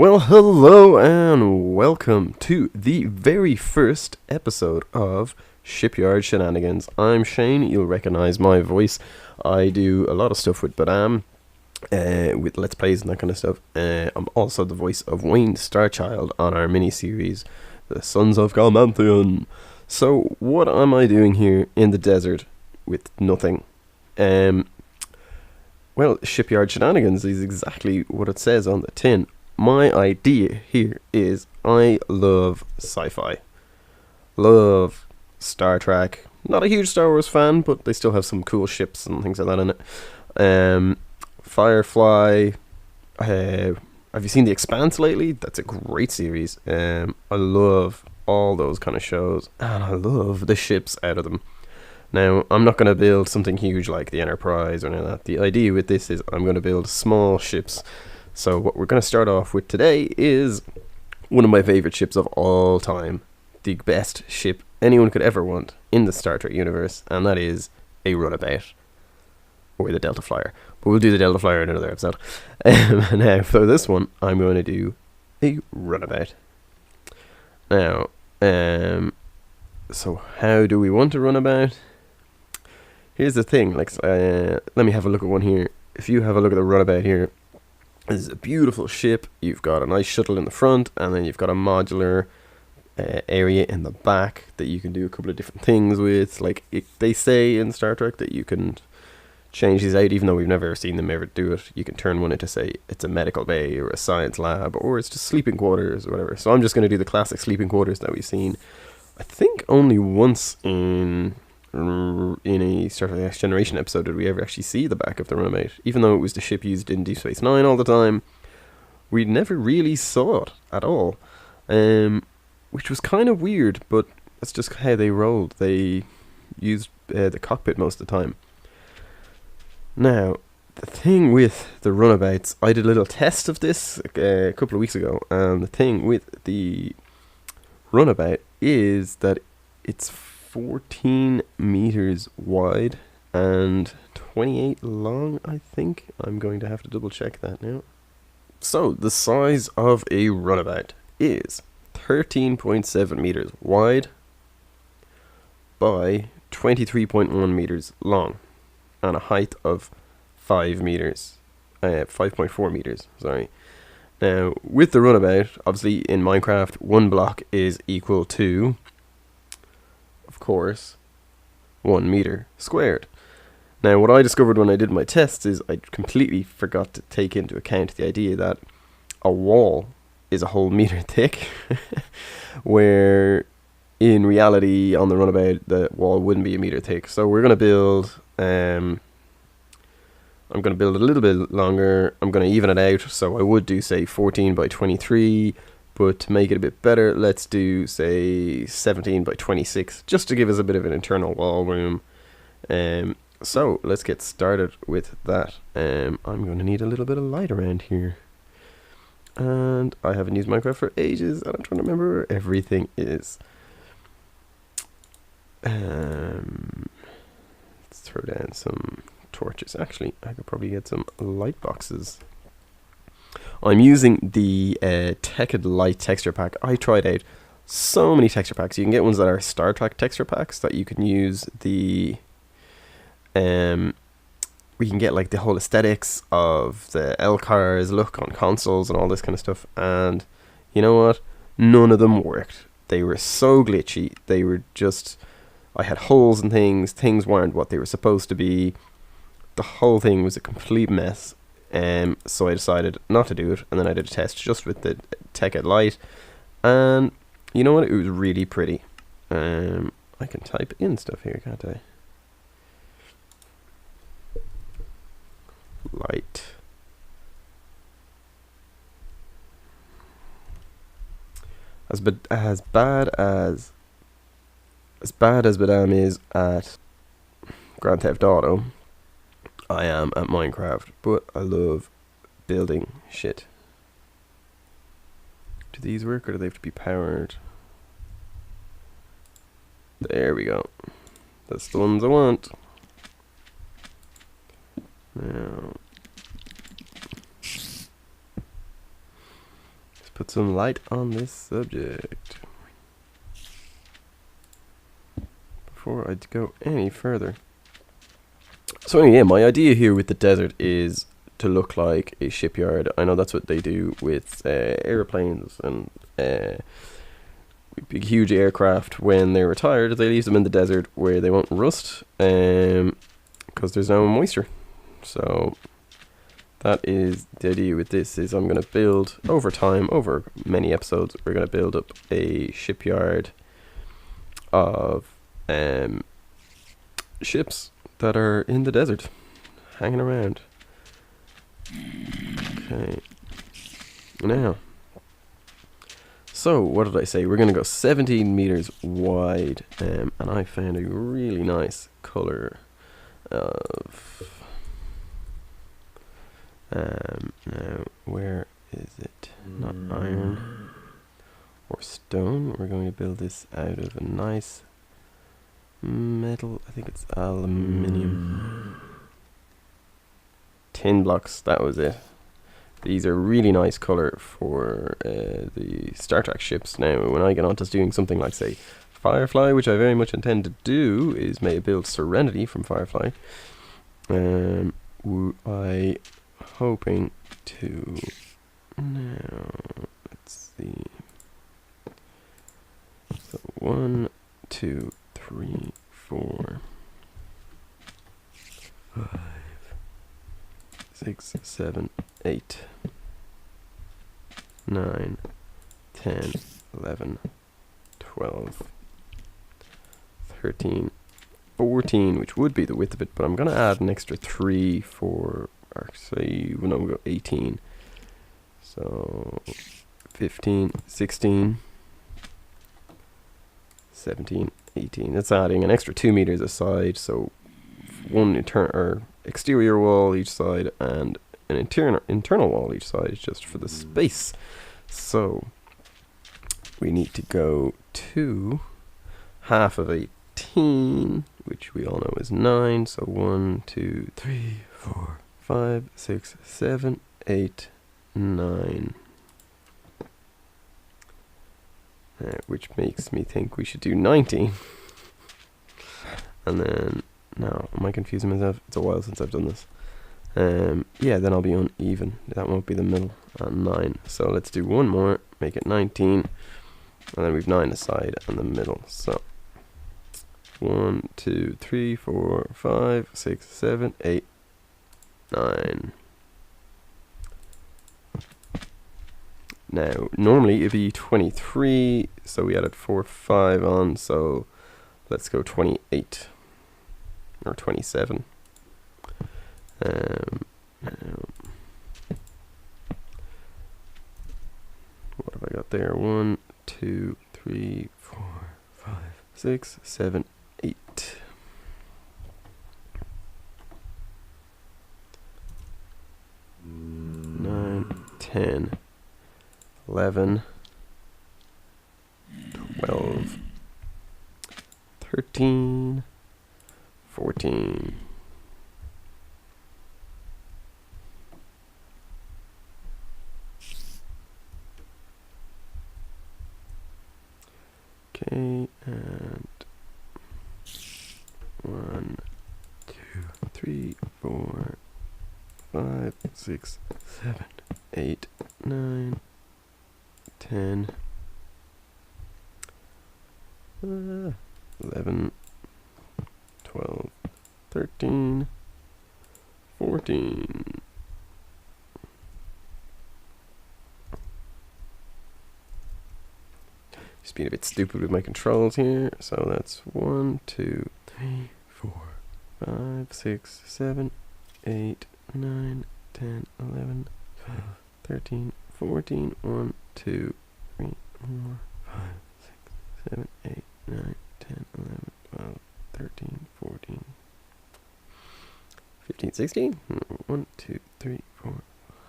Well, hello and welcome to the very first episode of Shipyard Shenanigans. I'm Shane, you'll recognize my voice. I do a lot of stuff with Badam, with Let's Plays and that kind of stuff. I'm also the voice of Wayne Starchild on our mini-series, The Sons of Galmanthian. So, what am I doing here in the desert with nothing? Well, Shipyard Shenanigans is exactly what it says on the tin. My idea here is I love sci-fi. Love Star Trek. Not a huge Star Wars fan, but they still have some cool ships and things like that in it. Firefly. Have you seen The Expanse lately? That's a great series. I love all those kind of shows, and I love the ships out of them. Now, I'm not going to build something huge like the Enterprise or any of that. The idea with this is I'm going to build small ships. So what we're going to start off with today is one of my favourite ships of all time. The best ship anyone could ever want in the Star Trek universe, and that is a Runabout. Or the Delta Flyer. But we'll do the Delta Flyer in another episode. Now, for this one, I'm going to do a Runabout. Now, so how do we want a Runabout? Here's the thing, let me have a look at one here. If you have a look at the Runabout here, this is a beautiful ship. You've got a nice shuttle in the front, and then you've got a modular area in the back that you can do a couple of different things with. They say in Star Trek that you can change these out, even though we've never seen them ever do it. You can turn one into, say, it's a medical bay or a science lab, or it's just sleeping quarters or whatever. So I'm just going to do the classic sleeping quarters that we've seen, I think, only once in a Star Trek Next Generation episode did we ever actually see the back of the Runabout. Even though it was the ship used in Deep Space Nine all the time, we never really saw it at all, which was kind of weird, but that's just how they rolled. They used the cockpit most of the time. Now, the thing with the Runabouts, I did a little test of this a couple of weeks ago, and the thing with the Runabout is that it's 14 meters wide and 28 long, I think. I'm going to have to double check that now. So, the size of a Runabout is 13.7 meters wide by 23.1 meters long and a height of 5 meters. 5.4 meters, sorry. Now, with the Runabout, obviously in Minecraft, one block is equal to, of course, 1 meter squared. Now, what I discovered when I did my tests is I completely forgot to take into account the idea that a wall is a whole meter thick, where in reality on the Runabout the wall wouldn't be a meter thick. So we're going to build, I'm going to build it a little bit longer. I'm going to even it out, so I would do, say, 14 by 23, but to make it a bit better, let's do, say, 17 by 26, just to give us a bit of an internal wall room. So, let's get started with that. I'm going to need a little bit of light around here. And I haven't used Minecraft for ages, and I'm trying to remember where everything is. Let's throw down some torches. Actually, I could probably get some light boxes. I'm using the tekkit lite texture pack. I tried out so many texture packs. You can get ones that are Star Trek texture packs that you can use the we can get like the whole aesthetics of the LCARS look on consoles and all this kind of stuff, and you know what? None of them worked. They were so glitchy. They were just, I had holes and things weren't what they were supposed to be. The whole thing was a complete mess. So I decided not to do it, and then I did a test just with the tekkit lite, and you know what? It was really pretty. I can type in stuff here, can't I? Light. As bad as Badam is at Grand Theft Auto, I am at Minecraft, but I love building shit. Do these work, or do they have to be powered? There we go. That's the ones I want. Now, put some light on this subject before I go any further. So anyway, yeah, my idea here with the desert is to look like a shipyard. I know that's what they do with airplanes and big huge aircraft. When they're retired, they leave them in the desert where they won't rust, because there's no moisture. So that is the idea with this. Is I'm going to build over time, over many episodes, we're going to build up a shipyard of ships that are in the desert, hanging around. Okay. Now, so what did I say? We're going to go 17 meters wide, and I found a really nice color of... now, where is it? Not iron or stone. We're going to build this out of a nice metal. I think it's aluminium. Tin blocks, that was it. These are really nice color for the Star Trek ships. Now, when I get on to doing something like, say, Firefly, which I very much intend to do, is maybe build Serenity from Firefly. I hoping to... Now, let's see. So 1, 2, 3, 4, 5, 6, 7, 8, 9, 10, 11, 12, 13, 14, which would be the width of it, but I'm going to add an extra 3 for, actually, no, we'll go 18. So 15, 16, 17, 18. That's adding an extra 2 meters aside, so one exterior wall each side and an internal wall each side, just for the space. So we need to go to half of 18, which we all know is 9. So 1, 2, 3, 4, 5, 6, 7, 8, 9. Which makes me think we should do 19. And then, now, am I confusing myself? It's a while since I've done this. Yeah, then I'll be uneven. That won't be the middle. 9. So let's do one more, make it 19. And then we've 9 aside and the middle. So 1, 2, 3, 4, 5, 6, 7, 8, 9. Now, normally it'd be 23, so we added 4, 5 on, so let's go 28, or 27. What have I got there? 1, 2, 3, 4, 5, 6, 7, 8. Nine, 10. 11, 12, 13, 14. Okay, and 1, 2, 3, 4, 5, 6, 7, 8, 9, 10, 11, 12, 13, 14. Just being a bit stupid with my controls here. So that's 1, 2, 3, 4, 5, 6, 7, 8, 9, 10, 11, 12, 13, 14. 1, 2, 3, 4, 5, 6, 7, 8, 9, 10, 11, 12, 13, 14, 15, 16. 1, 2, 3, 4,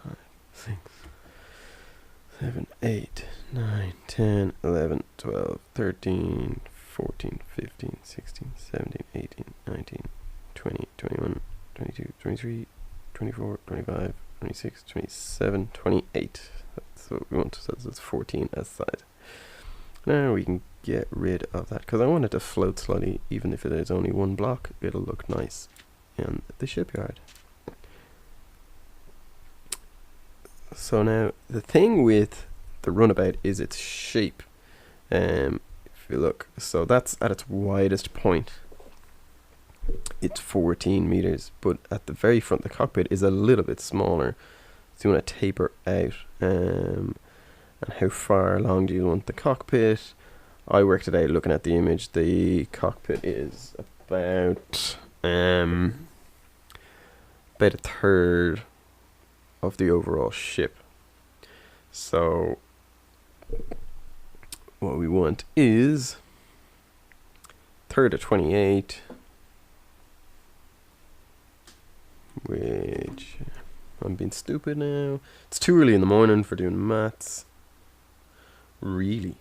5, 6, 7, 8, 9, 10, 11, 12, 13, 14, 15, 16, 17, 18, 19, 20, 21, 22, 23, 24, 25, 26, 27, 28. That's what we want. So that's 14 as side. Now we can get rid of that because I want it to float slightly. Even if it is only one block, it'll look nice in the shipyard. So now the thing with the runabout is its shape. If you look, so that's at its widest point. It's 14 meters, but at the very front, the cockpit is a little bit smaller. So you want to taper out. And how far along do you want the cockpit? I worked it out looking at the image. The cockpit is about a third of the overall ship. So what we want is third of 28, which I'm being stupid now. It's too early in the morning for doing maths. Really.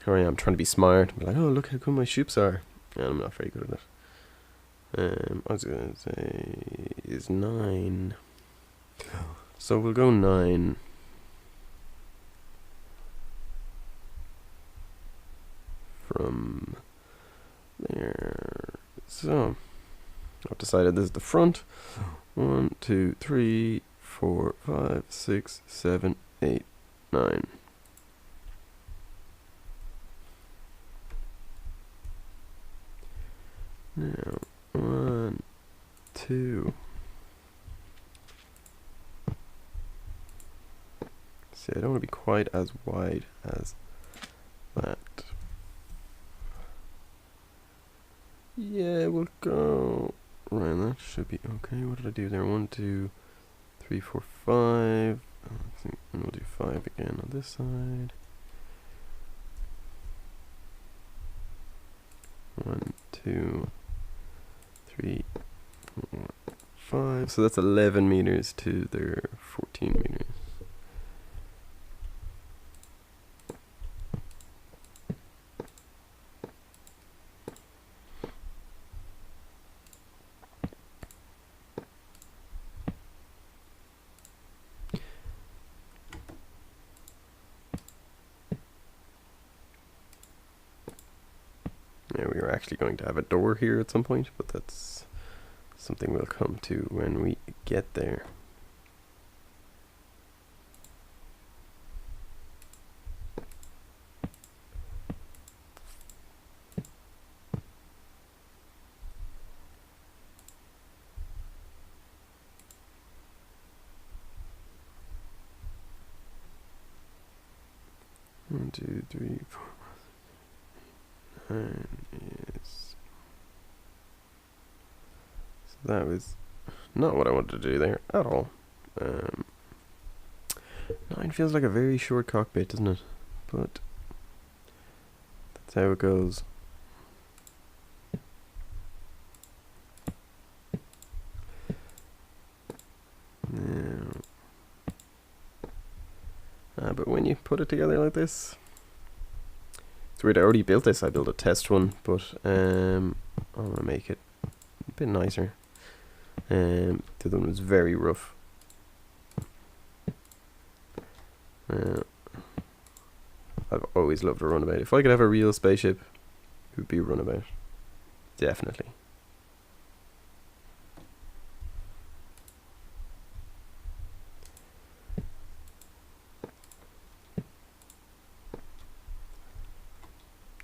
Here I am trying to be smart. I'm like, oh, look how cool my ships are. And I'm not very good at it. I was going to say is 9. So we'll go 9. From there. So I've decided this is the front. 1, 2, 3, 4, 5, 6, 7, 8, 9. Now 1, 2. See, I don't want to be quite as wide as that. Yeah, we'll go. Right, that should be okay. What did I do there? 1, 2, 3, 4, 5. And we'll do 5 again on this side. 1, 2, 3, 4, 5. So that's 11 meters to their 14 meters. Yeah, we are actually going to have a door here at some point, but that's something we'll come to when we get there. One, two, three, four. 9 is. So that was not what I wanted to do there at all. 9 feels like a very short cockpit, doesn't it? But that's how it goes. Now, but when you put it together like this. It's weird, I already built this. I built a test one, but I want to make it a bit nicer. The other one was very rough. I've always loved a runabout. If I could have a real spaceship, it would be a runabout. Definitely.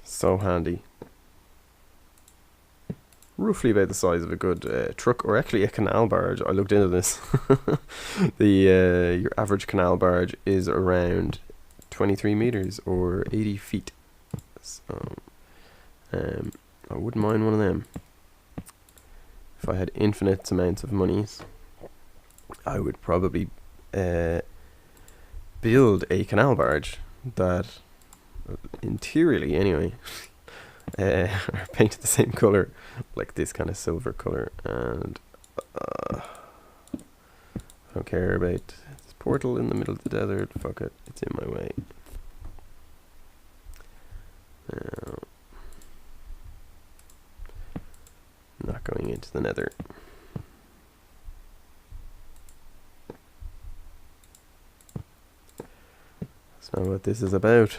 So handy. Roughly about the size of a good truck, or actually a canal barge. I looked into this. Your average canal barge is around 23 meters or 80 feet. So I wouldn't mind one of them. If I had infinite amounts of monies, I would probably build a canal barge that, interiorly anyway, are painted the same color, like this kind of silver color, and I don't care about this portal in the middle of the desert. Fuck it, it's in my way. Not going into the nether. know what this is about.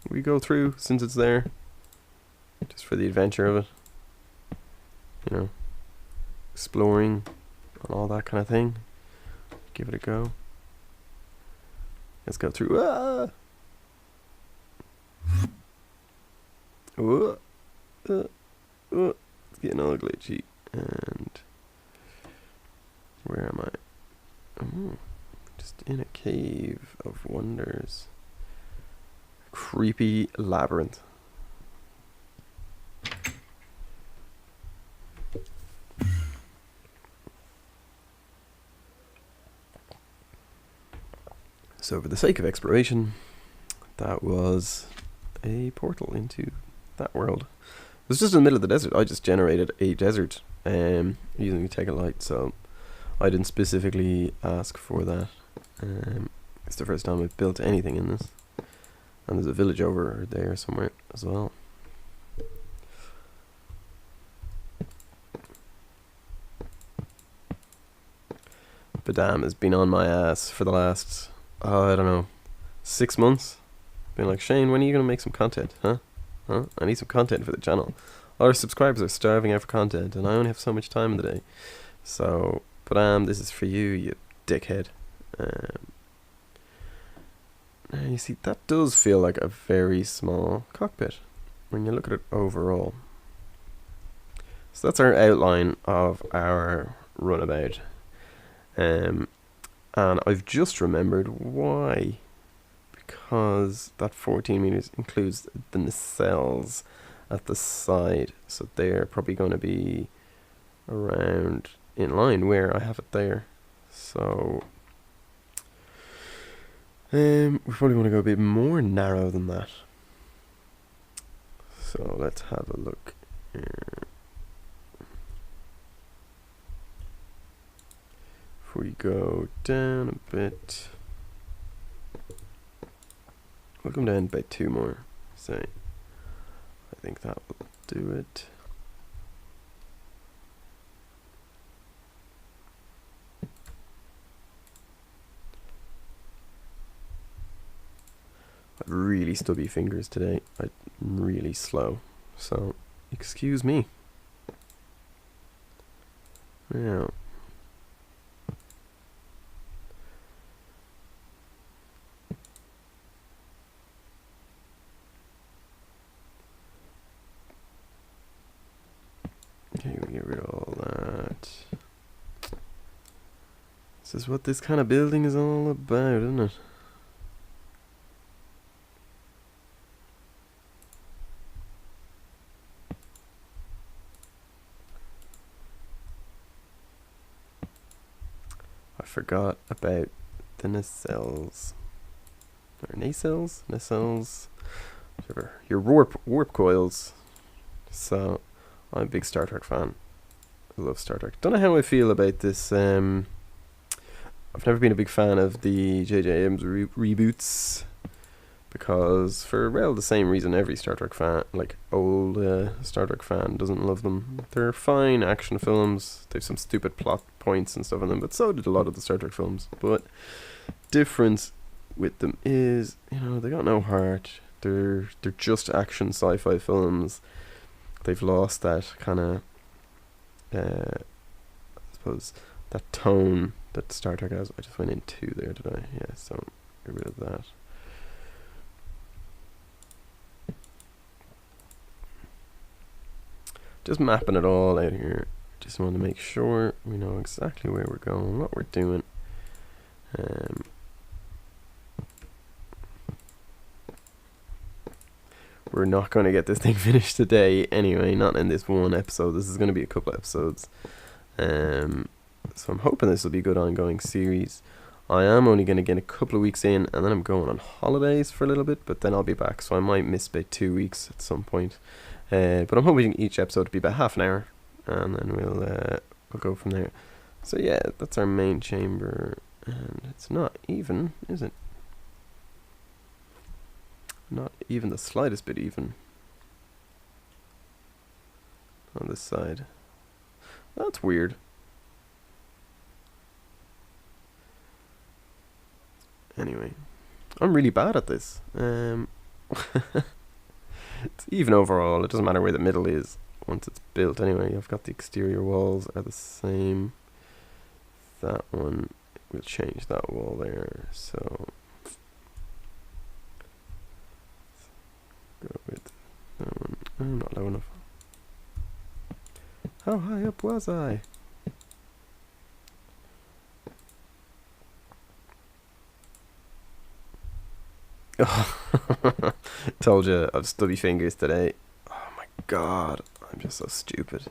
We go through since it's there, just for the adventure of it, you know, exploring and all that kind of thing. Give it a go. Let's go through. It's getting all glitchy. And where am I? Oh, just in a cave of wonders. Creepy labyrinth. So for the sake of exploration, that was a portal into that world. It was just in the middle of the desert. I just generated a desert using the tekkit lite, so I didn't specifically ask for that. It's the first time I've built anything in this. And there's a village over there somewhere as well. Badam has been on my ass for the last, I don't know, 6 months. Been like, Shane, when are you going to make some content, huh? I need some content for the channel. Our subscribers are starving out for content, and I only have so much time in the day. So, Badam, this is for you, you dickhead. Now you see, that does feel like a very small cockpit when you look at it overall. So that's our outline of our runabout. And I've just remembered why. Because that 14 meters includes the nacelles at the side. So they're probably going to be around in line where I have it there. So we probably want to go a bit more narrow than that. So let's have a look here. If we go down a bit, we'll come down by 2 more. So I think that will do it. I've really stubby fingers today. I'm really slow, so excuse me. Now, okay, we get rid of all that. This is what this kind of building is all about, isn't it? I forgot about the nacelles. Or nacelles? Nacelles? Whatever. Your warp coils. So, I'm a big Star Trek fan. I love Star Trek. Don't know how I feel about this. I've never been a big fan of the J.J. Abrams reboots. Because for well the same reason every Star Trek fan, like old Star Trek fan, doesn't love them. They're fine action films. They've some stupid plot points and stuff in them, but so did a lot of the Star Trek films. But difference with them is, you know, they got no heart. They're just action sci-fi films. They've lost that kind of, I suppose, that tone that Star Trek has. I just went in 2 there, did I? Yeah, so get rid of that. Just mapping it all out here. Just want to make sure we know exactly where we're going, what we're doing. We're not going to get this thing finished today anyway, not in this one episode. This is going to be a couple episodes. So I'm hoping this will be a good ongoing series. I am only going to get a couple of weeks in, and then I'm going on holidays for a little bit, but then I'll be back, so I might miss about 2 weeks at some point. But I'm hoping each episode to be about half an hour, and then we'll go from there. So yeah, that's our main chamber, and it's not even, is it? Not even the slightest bit even on this side. That's weird. Anyway, I'm really bad at this. It's even overall. It doesn't matter where the middle is once it's built. Anyway, I've got the exterior walls are the same. That one, we'll change that wall there. So go with that one. Oh, not low enough. How high up was I? Told you I've stubby fingers today. Oh my god, I'm just so stupid.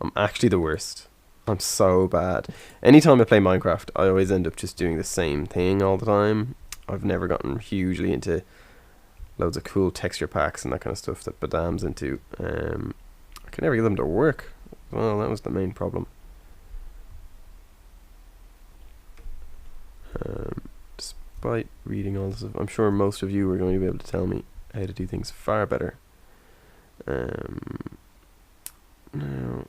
I'm actually the worst. I'm so bad. Anytime I play Minecraft, I always end up just doing the same thing all the time. I've never gotten hugely into loads of cool texture packs and that kind of stuff that Badam's into. I can never get them to work. Well, that was the main problem. Despite reading all this, I'm sure most of you are going to be able to tell me how to do things far better. Now,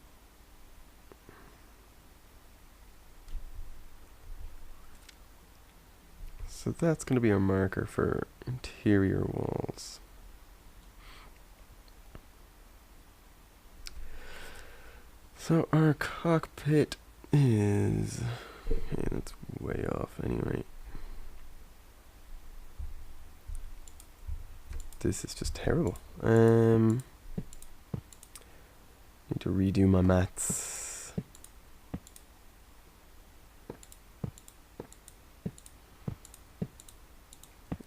so that's going to be our marker for interior walls. So our cockpit is... Okay, that's way off anyway. This is just terrible. Need to redo my maths.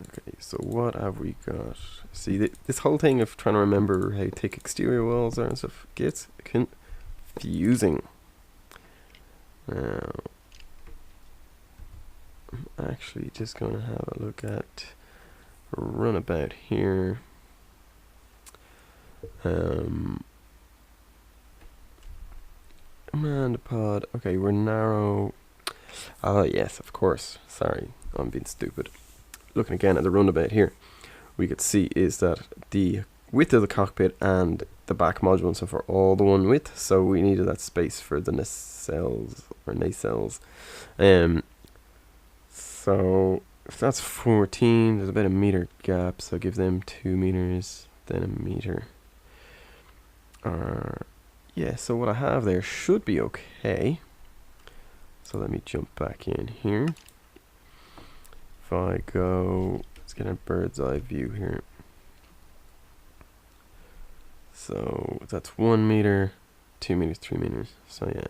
Okay, so what have we got? See, this whole thing of trying to remember how thick exterior walls are and stuff gets confusing. Now, I'm actually just going to have a look at Runabout here. Command pod. Okay, we're narrow. Oh yes, of course. Sorry, I'm being stupid. Looking again at the Runabout here, we could see is that the width of the cockpit and the back module and stuff are all the one width, so we needed that space for the nacelles or nacelles. So if that's 14, there's about a meter gap, so give them 2 meters, then a meter. Yeah, so what I have there should be okay. So let me jump back in here. If I go, let's get a bird's eye view here. So that's 1 meter, 2 meters, 3 meters. So yeah,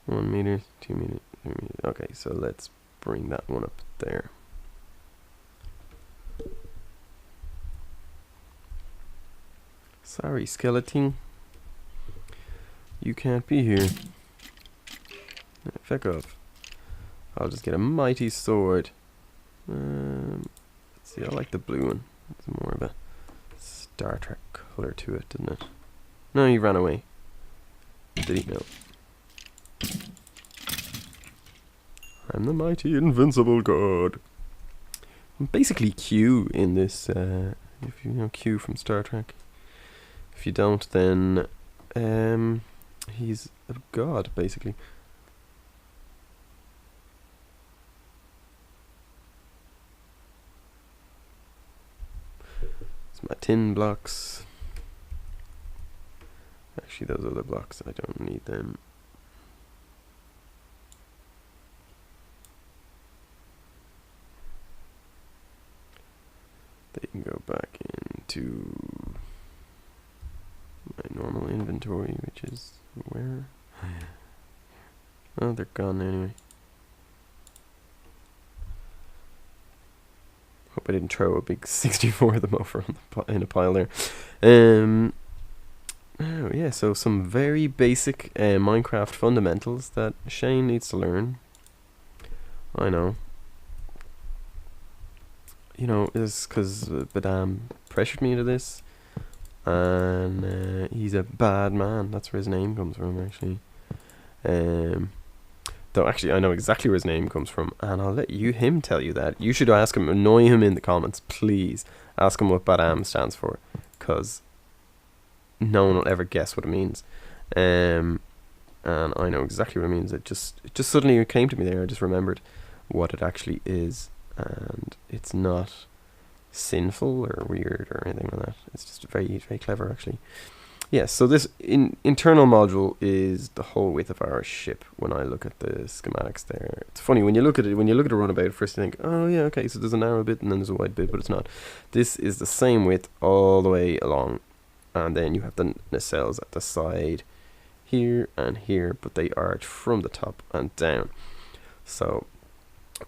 1 meter, 2 meters, 3 meters. Okay, so let's bring that one up there. Sorry, skeleton. You can't be here. Fuck off. I'll just get a mighty sword. Let's see, I like the blue one. It's more of a Star Trek color to it, didn't it? No, he ran away. Did he? No. I'm the mighty invincible god. I'm basically Q in this, if you know Q from Star Trek. If you don't, then he's a god, basically. It's my tin blocks. Actually, those other blocks, I don't need them. They can go back into my normal inventory, which is where? Oh, they're gone anyway. Hope I didn't throw a big 64 of them over on in a pile there. Oh yeah, so some very basic Minecraft fundamentals that Shane needs to learn. I know. You know, it's because Badam pressured me into this, and he's a bad man. That's where his name comes from, actually. Though actually I know exactly where his name comes from, and I'll let him tell you that. You should ask him, annoy him in the comments, please. Ask him what Badam stands for, because no one will ever guess what it means. And I know exactly what it means. It just suddenly came to me there. I just remembered what it actually is, and it's not sinful or weird or anything like that. It's just very, very clever, actually. Yeah, so this internal module is the whole width of our ship. When I look at the schematics there, it's funny when you look at it. When you look at a Runabout, first you think, oh yeah, okay, so there's a narrow bit and then there's a wide bit, but it's not. This is the same width all the way along, and then you have the nacelles at the side here and here, but they arch from the top and down. So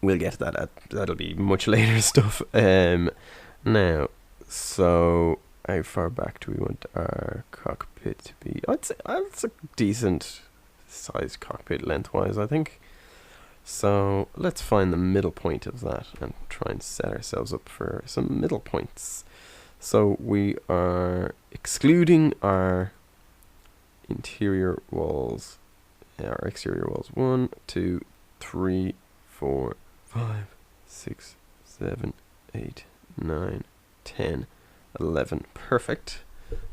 we'll get to that. That'll be much later stuff. Now, so how far back do we want our cockpit to be? I'd say that's a decent sized cockpit lengthwise, I think. So let's find the middle point of that and try and set ourselves up for some middle points. So we are excluding our interior walls, our exterior walls. 1, 2, 3, 4, 5, 6, 7, 8, 9, 10, 11. Perfect.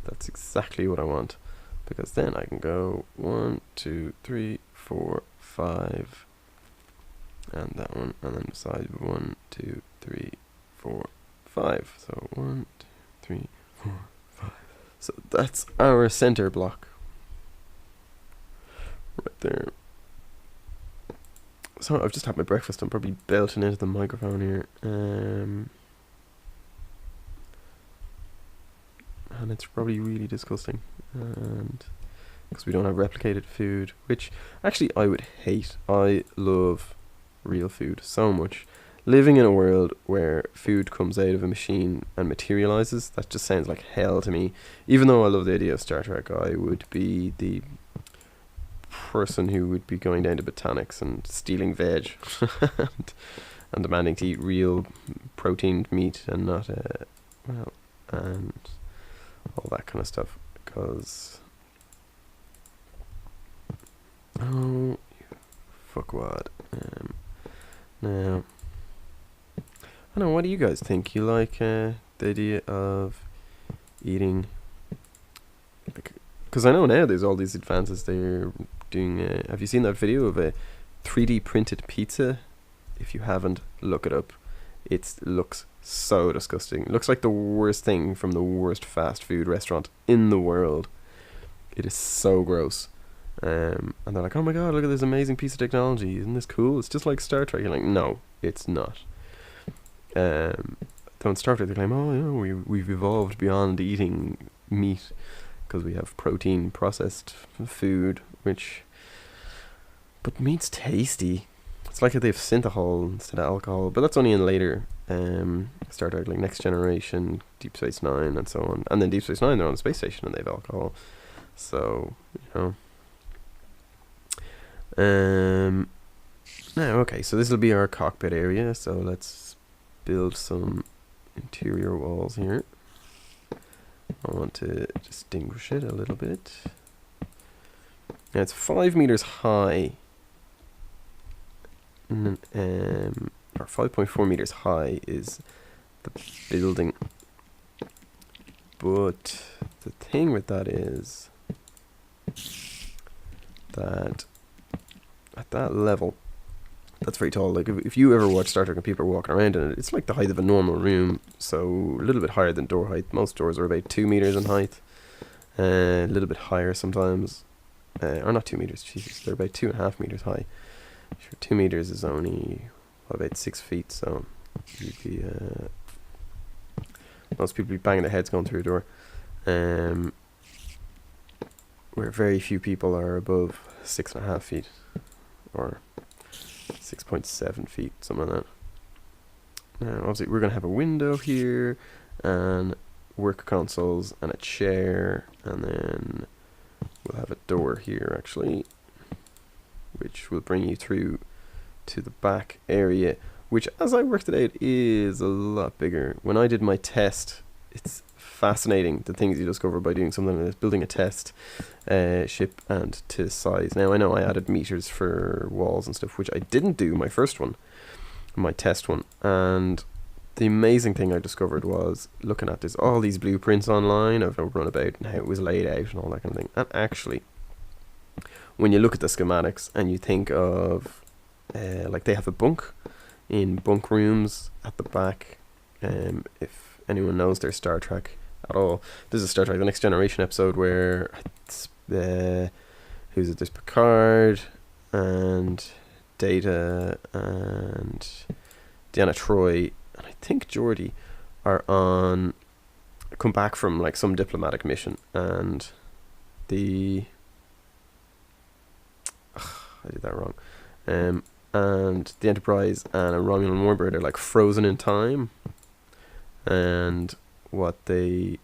That's exactly what I want, because then I can go 1, 2, 3, 4, 5, and that one, and then beside 1, 2, 3, 4, 5. So 1, 2, 3, 4, 5. So that's our center block right there. So I've just had my breakfast. I'm probably belting into the microphone here. And it's probably really disgusting, and because we don't have replicated food, which actually I would hate. I love real food so much. Living in a world where food comes out of a machine and materializes, that just sounds like hell to me. Even though I love the idea of Star Trek, I would be the person who would be going down to botanics and stealing veg and demanding to eat real protein meat and not and all that kind of stuff, because oh fuck what now I don't know, what do you guys think? You like the idea of eating, because I know now there's all these advances they're doing. Have you seen that video of a 3D printed pizza? If you haven't, look it up. It looks so disgusting. It looks like the worst thing from the worst fast food restaurant in the world. It is so gross. And they're like, oh my god, look at this amazing piece of technology. Isn't this cool? It's just like Star Trek. You're like, no, it's not. Though in Star Trek they claim, oh, you know, we've evolved beyond eating meat because we have protein processed food, but meat's tasty. It's like if they've synthahol instead of alcohol, but that's only in later Star Trek, like Next Generation, Deep Space Nine, and so on. And then Deep Space Nine, they're on a space station and they have alcohol. So, you know. Now, okay, so this will be our cockpit area. So let's build some interior walls here. I want to distinguish it a little bit. Now it's 5 meters high. Or 5.4 meters high is the building. But the thing with that is that at that level, that's very tall. Like if you ever watch Star Trek and people are walking around in it, it's like the height of a normal room, so a little bit higher than door height. Most doors are about 2 meters in height, a little bit higher sometimes, or not 2 meters. Jesus, they're about 2.5 meters high. Sure, 2 meters is only about 6 feet, so you'd be most people be banging their heads going through a door. Where very few people are above 6.5 feet, or 6.7 feet, something like that. Now, obviously, we're going to have a window here, and work consoles, and a chair, and then we'll have a door here, actually, which will bring you through to the back area, which, as I worked it out, is a lot bigger. When I did my test, it's fascinating the things you discover by doing something like this, building a test ship and to size. Now I know I added meters for walls and stuff, which I didn't do my first one, my test one, and the amazing thing I discovered was looking at this, all these blueprints online of a Runabout and how it was laid out and all that kind of thing. And actually, when you look at the schematics and you think of like they have a bunk in bunk rooms at the back. If anyone knows their Star Trek at all, this is Star Trek: The Next Generation episode where who's it? There's Picard and Data and Deanna Troi and I think Geordi are come back from like some diplomatic mission, and I did that wrong. And the Enterprise and a Romulan warbird are like frozen in time, and what they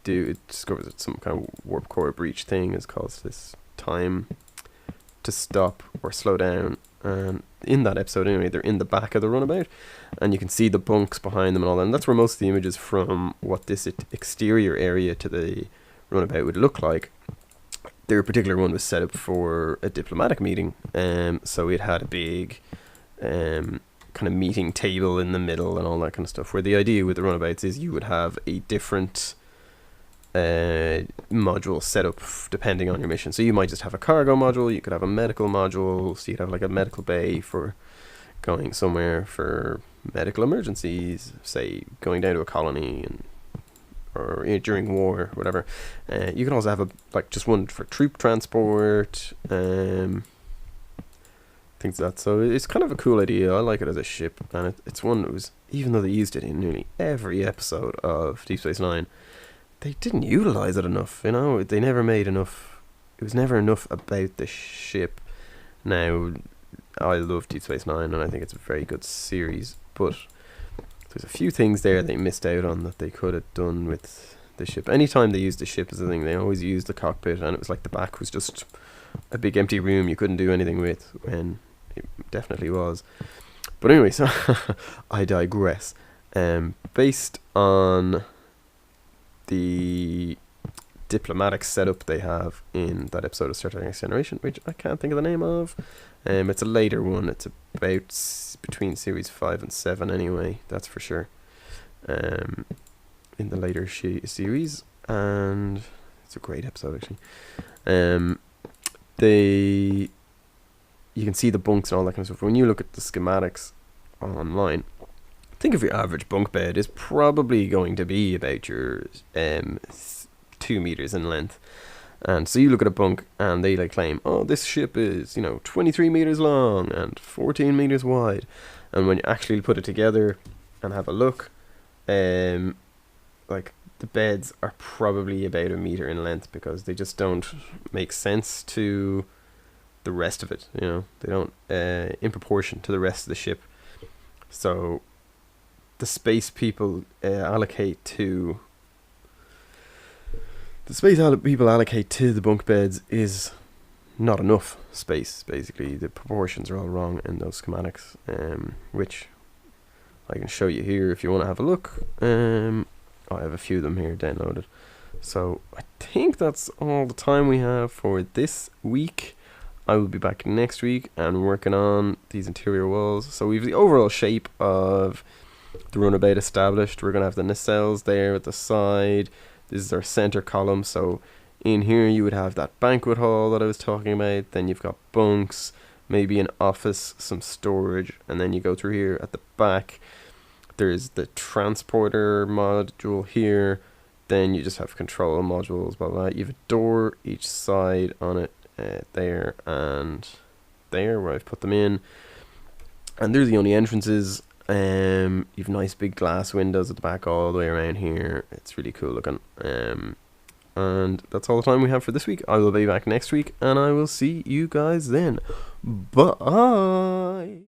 do, it discovers it's some kind of warp core breach thing, is caused this time to stop or slow down. And in that episode anyway, they're in the back of the runabout, and you can see the bunks behind them and all that, and that's where most of the images from what this exterior area to the runabout would look like. Their particular one was set up for a diplomatic meeting, so it had a big kind of meeting table in the middle and all that kind of stuff, where the idea with the runabouts is you would have a different module set up depending on your mission. So you might just have a cargo module, you could have a medical module, so you'd have like a medical bay for going somewhere for medical emergencies, say going down to a colony or during war or whatever. You can also have just one for troop transport, things like that. So it's kind of a cool idea. I like it as a ship, and it's one that was, even though they used it in nearly every episode of Deep Space Nine, they didn't utilize it enough. They never made enough. It was never enough about the ship. Now, I love Deep Space Nine, and I think it's a very good series, but there's a few things there they missed out on that they could have done with the ship. Anytime they used the ship as a thing, they always used the cockpit, and it was like the back was just a big empty room you couldn't do anything with, when it definitely was. But anyway, so I digress. Based on the diplomatic setup they have in that episode of Star Trek: Next Generation, which I can't think of the name of. It's a later one. It's about between series 5 and 7 anyway, that's for sure. In the later series, and it's a great episode actually. You can see the bunks and all that kind of stuff. When you look at the schematics online, think of your average bunk bed is probably going to be about your 2 meters in length. And so you look at a bunk and they claim, oh, this ship is 23 meters long and 14 meters wide, and when you actually put it together and have a look, the beds are probably about a meter in length, because they just don't make sense to the rest of it. They don't in proportion to the rest of the ship. So the space people allocate to the bunk beds is not enough space. Basically, the proportions are all wrong in those schematics, which I can show you here if you want to have a look. I have a few of them here downloaded. So I think that's all the time we have for this week. I will be back next week and working on these interior walls. So we have the overall shape of the runabout established. We're going to have the nacelles there at the side. This is our center column. So in here you would have that banquet hall that I was talking about. Then you've got bunks, maybe an office, some storage, and then you go through here at the back. There's the transporter module here. Then you just have control modules, blah blah. You have a door each side on it, there and there, where I've put them in. And there's the only entrances. You've nice big glass windows at the back all the way around here. It's really cool looking. And that's all the time we have for this week. I will be back next week, and I will see you guys then. Bye.